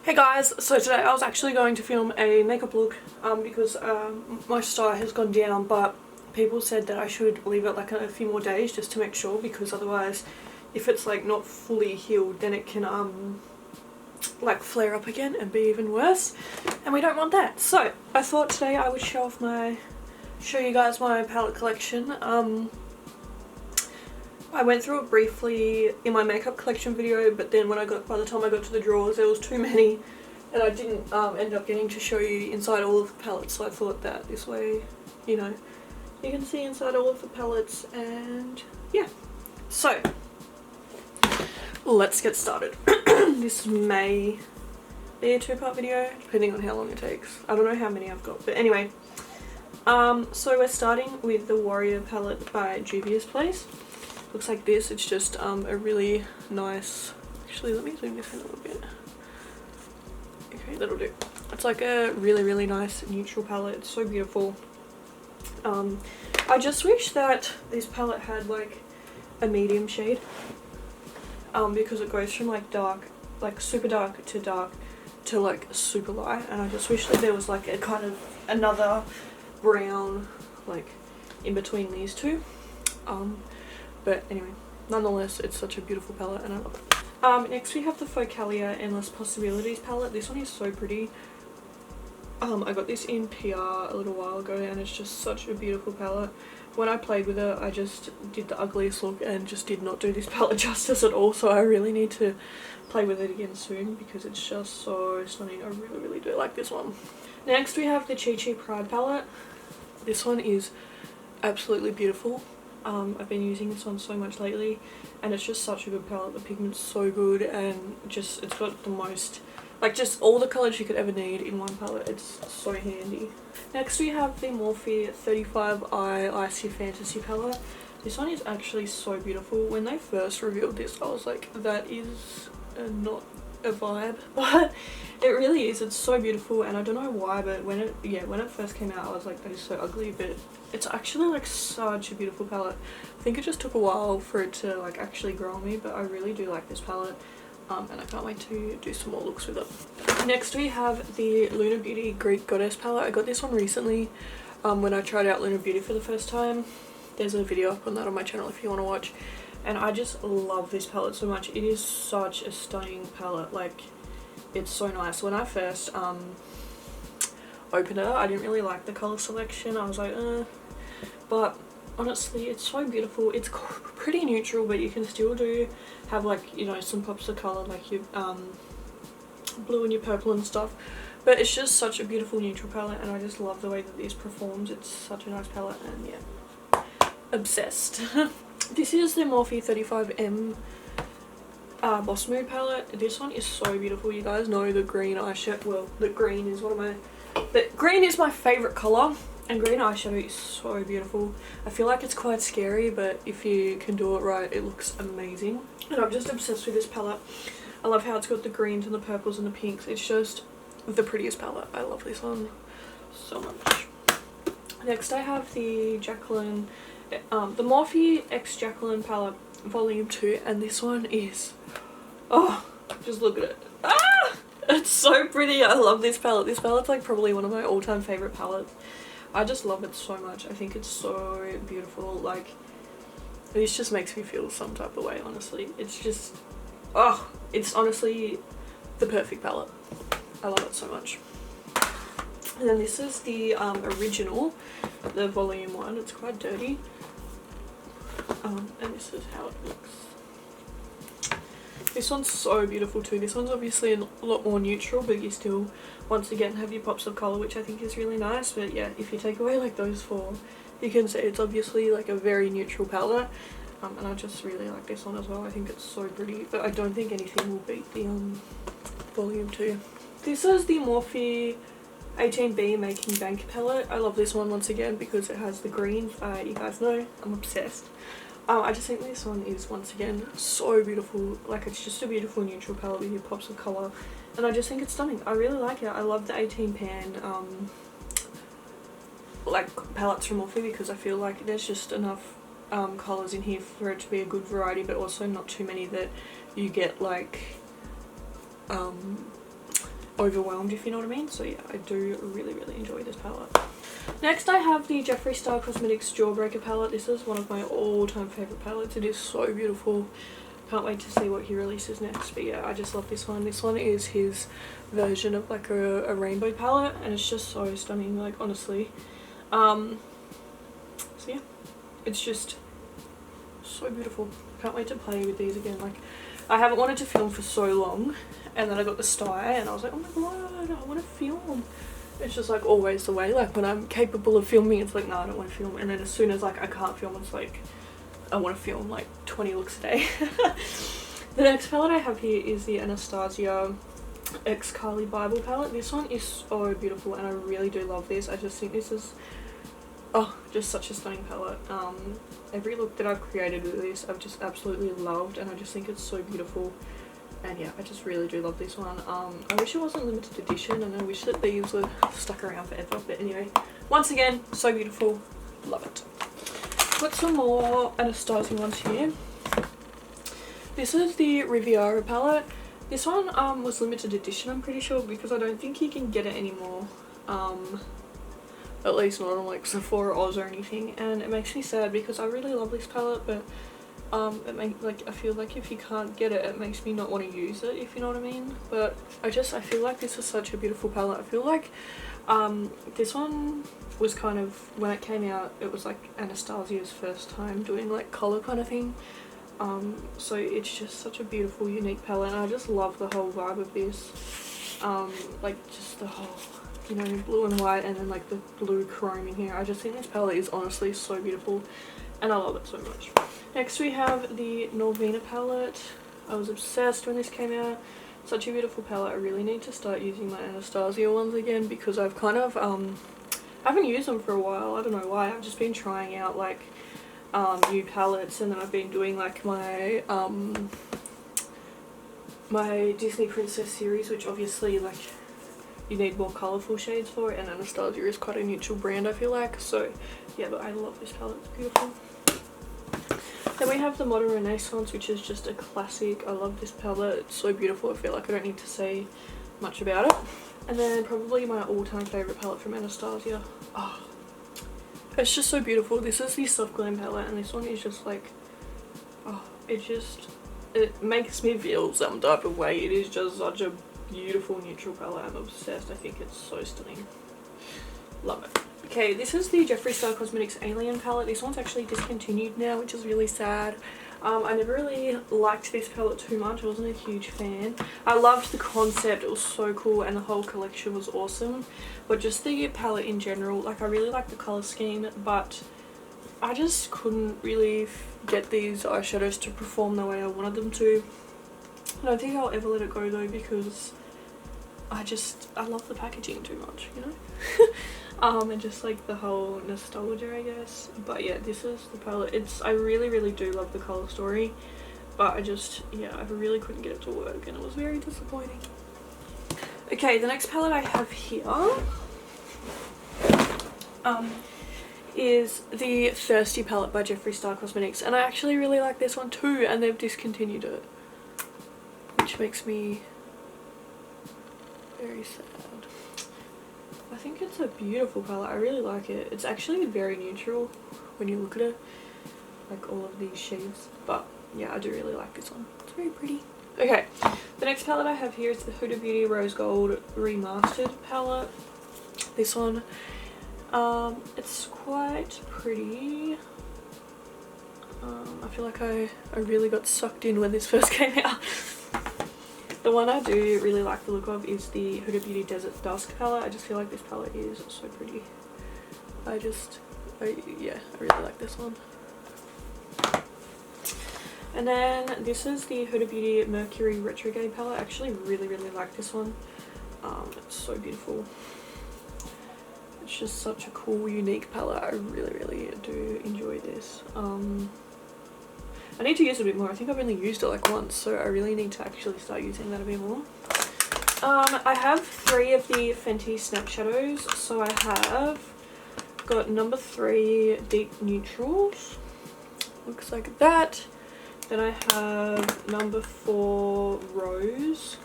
Hey guys, so today I was actually going to film a makeup look because my star has gone down, but people said that I should leave it like a few more days just to make sure, because otherwise if it's like not fully healed then it can like flare up again and be even worse, and we don't want that. So I thought today I would show you guys my palette collection. I went through it briefly in my makeup collection video, but then by the time I got to the drawers there was too many and I didn't end up getting to show you inside all of the palettes, so I thought that this way, you know, you can see inside all of the palettes. And yeah, so let's get started. This may be a two-part video depending on how long it takes. I don't know how many I've got, but anyway, so we're starting with the Warrior palette by Juvia's Place. Looks like this. It's just a really nice, actually let me zoom this in a little bit. Okay, that'll do. It's like a really nice neutral palette. It's so beautiful. I just wish that this palette had like a medium shade, because it goes from like dark, like super dark to like super light, and I just wish that there was like a kind of another brown like in between these two. But anyway, nonetheless, it's such a beautiful palette and I love it. Next we have the Focalia Endless Possibilities palette. This one is so pretty. I got this in PR a little while ago and it's just such a beautiful palette. When I played with it, I just did the ugliest look and just did not do this palette justice at all, so I really need to play with it again soon because it's just so stunning. I really do like this one. Next we have the Chi Chi Pride palette. This one is absolutely beautiful. I've been using this one so much lately and it's just such a good palette. The pigment's so good and just it's got the most, like just all the colours you could ever need in one palette. It's so handy. Next we have the Morphe 35i Icy Fantasy palette. This one is actually so beautiful. When they first revealed this I was like, that is not a vibe, but it really is. It's so beautiful and I don't know why, but when it first came out I was like, that is so ugly, but it's actually like such a beautiful palette. I think it just took a while for it to like actually grow on me, but I really do like this palette, and I can't wait to do some more looks with it. Next we have the Lunar Beauty Greek Goddess palette. I got this one recently when I tried out Lunar Beauty for the first time. There's a video up on that on my channel if you want to watch. And I just love this palette so much. It is such a stunning palette. Like, it's so nice. When I first opened it, I didn't really like the colour selection. I was like, but honestly it's so beautiful. It's pretty neutral, but you can still have like, you know, some pops of colour like your blue and your purple and stuff. But it's just such a beautiful neutral palette and I just love the way that this performs. It's such a nice palette and yeah, obsessed. This is the Morphe 35M Boss Mood palette. This one is so beautiful. You guys know the green eyeshadow. Well, the green is my favourite colour, and green eyeshadow is so beautiful. I feel like it's quite scary, but if you can do it right, it looks amazing. And I'm just obsessed with this palette. I love how it's got the greens and the purples and the pinks. It's just the prettiest palette. I love this one so much. Next I have the Jacqueline, the Morphe X Jacqueline palette volume 2, and this one is, oh, just look at it. Ah, it's so pretty. I love this palette. This palette's like probably one of my all-time favorite palettes. I just love it so much. I think it's so beautiful. Like, this just makes me feel some type of way, honestly. It's just, oh, it's honestly the perfect palette. I love it so much. And then this is the original, the volume 1. It's quite dirty. And this is how it looks. This one's so beautiful too. This one's obviously a lot more neutral, but you still once again have your pops of colour, which I think is really nice. But yeah, if you take away like those four, you can see it's obviously like a very neutral palette. And I just really like this one as well. I think it's so pretty, but I don't think anything will beat the volume 2. This is the Morphe 18B Making Bank palette. I love this one once again because it has the greens. You guys know I'm obsessed. I just think this one is once again so beautiful. Like, it's just a beautiful neutral palette with your pops of colour, and I just think it's stunning. I really like it. I love the 18 pan like palettes from Morphe because I feel like there's just enough colours in here for it to be a good variety, but also not too many that you get like overwhelmed, if you know what I mean. So yeah, I do really enjoy this palette. Next I have the Jeffree Star Cosmetics Jawbreaker palette. This is one of my all-time favourite palettes. It is so beautiful. Can't wait to see what he releases next. But yeah, I just love this one. This one is his version of like a rainbow palette, and it's just so stunning, like honestly. So yeah, it's just so beautiful. Can't wait to play with these again. Like, I haven't wanted to film for so long, and then I got the sty and I was like, oh my god, I want to film. It's just like always the way, like when I'm capable of filming, it's like, no, I don't want to film. And then as soon as like I can't film, it's like I want to film like 20 looks a day. The next palette I have here is the Anastasia X Carly Bible palette. This one is so beautiful and I really do love this. I just think this is, oh, just such a stunning palette. Every look that I've created with this I've just absolutely loved, and I just think it's so beautiful. And yeah, I just really do love this one. I wish it wasn't limited edition, and I wish that these were stuck around forever. But anyway, once again, so beautiful. Love it. Got some more Anastasia ones here. This is the Riviera palette. This one was limited edition, I'm pretty sure, because I don't think you can get it anymore. At least not on like Sephora Oz or anything. And it makes me sad because I really love this palette, but I feel like if you can't get it, it makes me not want to use it, if you know what I mean. But I feel like this is such a beautiful palette. I feel like this one was kind of, when it came out, it was like Anastasia's first time doing like colour kind of thing. So it's just such a beautiful, unique palette, and I just love the whole vibe of this. Like just the whole, you know, blue and white, and then like the blue chrome in here. I just think this palette is honestly so beautiful, and I love it so much. Next we have the Norvina palette. I was obsessed when this came out. Such a beautiful palette. I really need to start using my Anastasia ones again, because I've kind of haven't used them for a while. I don't know why. I've just been trying out like new palettes, and then I've been doing like my my Disney Princess series, which obviously like you need more colourful shades for it, and Anastasia is quite a neutral brand, I feel like. So yeah, but I love this palette. It's beautiful. Then we have the Modern Renaissance, which is just a classic. I love this palette. It's so beautiful. I feel like I don't need to say much about it. And then probably my all-time favourite palette from Anastasia. Oh, it's just so beautiful. This is the Soft Glam palette, and this one is just like, oh, it makes me feel some type of way. It is just such a beautiful neutral palette. I'm obsessed. I think it's so stunning. Love it. Okay, this is the Jeffree Star Cosmetics Alien palette. This one's actually discontinued now, which is really sad. I never really liked this palette too much. I wasn't a huge fan. I loved the concept. It was so cool, and the whole collection was awesome. But just the palette in general, like I really like the colour scheme, but I just couldn't really get these eyeshadows to perform the way I wanted them to. I don't think I'll ever let it go though, because I love the packaging too much, you know? And just like the whole nostalgia, I guess. But yeah, this is the palette. I really do love the colour story, but I really couldn't get it to work, and it was very disappointing. Okay, the next palette I have here is the Thirsty palette by Jeffree Star Cosmetics, and I actually really like this one too, and they've discontinued it, which makes me very sad. I think it's a beautiful palette. I really like it. It's actually very neutral when you look at it, like all of these shades. But yeah, I do really like this one. It's very pretty. Okay, the next palette I have here is the Huda Beauty Rose Gold Remastered palette. This one, it's quite pretty. I feel like I really got sucked in when this first came out. The one I do really like the look of is the Huda Beauty Desert Dusk palette. I just feel like this palette is so pretty. I really like this one. And then this is the Huda Beauty Mercury Retrograde palette. I actually really like this one. It's so beautiful. It's just such a cool, unique palette. I really do enjoy this. I need to use it a bit more. I think I've only used it like once, so I really need to actually start using that a bit more. I have 3 of the Fenty Snap Shadows. So I have got number 3 Deep Neutrals. Looks like that. Then I have number 4 Rose.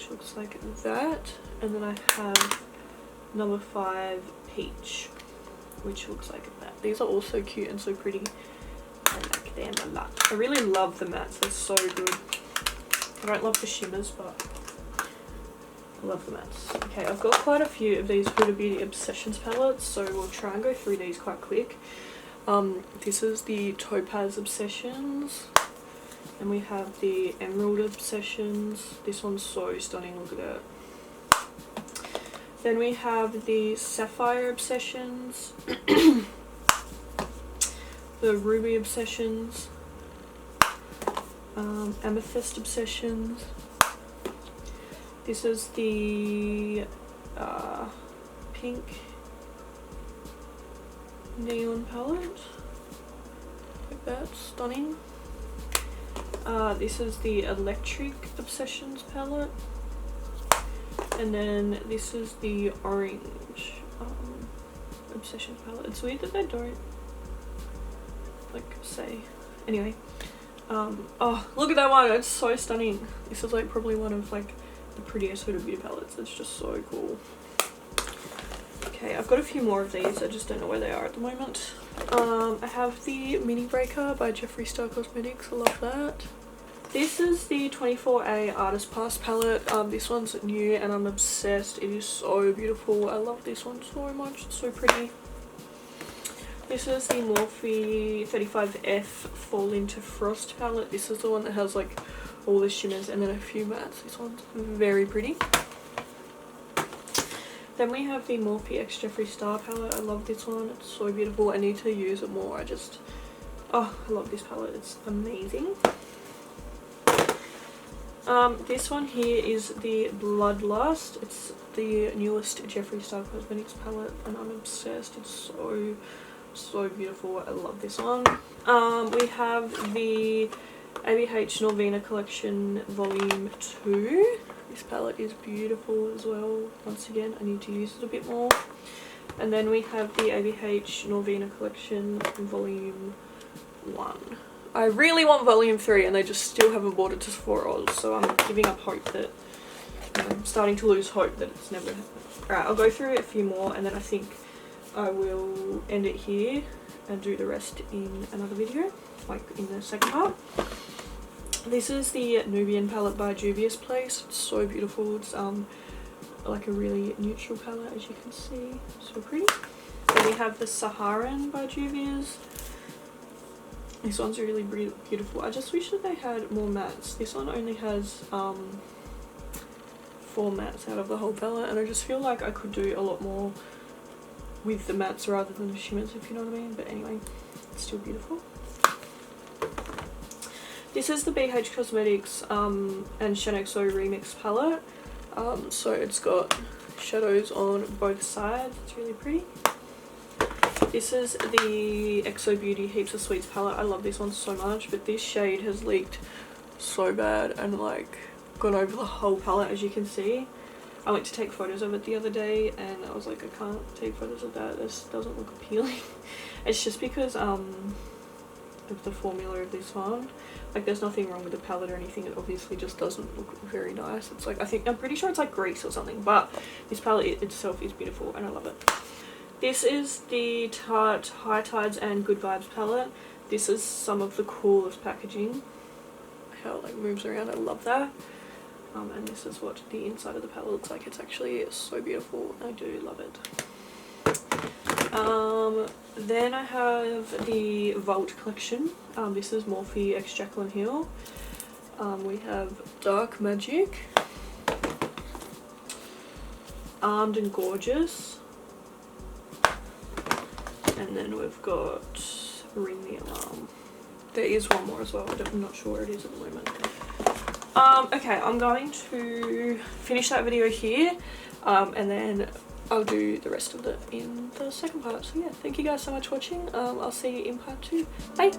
which looks like that, and then I have number 5 Peach, which looks like that. These are all so cute and so pretty. I like them a lot. I really love the mattes, they're so good. I don't love the shimmers, but I love the mattes. Okay, I've got quite a few of these Huda Beauty Obsessions palettes, so we'll try and go through these quite quick. This is the Topaz Obsessions, and we have the Emerald Obsessions. This one's so stunning, look at it. Then we have the Sapphire Obsessions, the Ruby Obsessions, Amethyst Obsessions. This is the pink neon palette, like that, stunning. This is the Electric Obsessions palette, and then this is the Orange Obsessions palette. It's weird that they don't like say. Anyway, oh, look at that one, it's so stunning. This is like probably one of like the prettiest Huda Beauty palettes. It's just so cool. Okay, I've got a few more of these, I just don't know where they are at the moment. I have the Mini Breaker by Jeffree Star Cosmetics, I love that. This is the 24A Artist Pass palette. This one's new and I'm obsessed. It is so beautiful. I love this one so much, it's so pretty. This is the Morphe 35F Fall Into Frost palette. This is the one that has like all the shimmers and then a few mattes. This one's very pretty. Then we have the Morphe X Jeffree Star palette. I love this one, it's so beautiful. I need to use it more. I love this palette, it's amazing. This one here is the Bloodlust. It's the newest Jeffree Star Cosmetics palette and I'm obsessed. It's so beautiful. I love this one. We have the ABH Norvina Collection Volume 2. This palette is beautiful as well. Once again, I need to use it a bit more. And then we have the ABH Norvina Collection Volume 1. I really want Volume 3 and they just still haven't brought it to Sephora, so I'm giving up hope that, I'm starting to lose hope that it's never happened. Alright, I'll go through a few more and then I think I will end it here and do the rest in another video, like in the second part. This is the Nubian palette by Juvia's Place. It's so beautiful. It's like a really neutral palette, as you can see. So pretty. Then we have the Saharan by Juvia's. This one's really beautiful. I just wish that they had more mattes. This one only has 4 mattes out of the whole palette, and I just feel like I could do a lot more with the mattes rather than the shimmers, if you know what I mean. But anyway, it's still beautiful. This is the BH Cosmetics and Shanaxo Remix palette. So it's got shadows on both sides. It's really pretty. This is the XO Beauty Heaps of Sweets palette. I love this one so much, but this shade has leaked so bad and like gone over the whole palette, as you can see. I went to take photos of it the other day and I was like, I can't take photos of that, this doesn't look appealing. It's just because of the formula of this one. Like, there's nothing wrong with the palette or anything, it obviously just doesn't look very nice. It's like, I'm pretty sure it's like grease or something, but this palette itself is beautiful and I love it. This is the Tarte High Tides and Good Vibes palette. This is some of the coolest packaging. How it like moves around, I love that. And this is what the inside of the palette looks like. It's actually so beautiful. I do love it. Then I have the Vault collection. This is Morphe X Jaclyn Hill. We have Dark Magic, Armed and Gorgeous, and then we've got Ring the Alarm. There is one more as well, I'm not sure where it is at the moment. Okay, I'm going to finish that video here, and then I'll do the rest of it in the second part. So yeah, thank you guys so much for watching. I'll see you in part 2. Bye!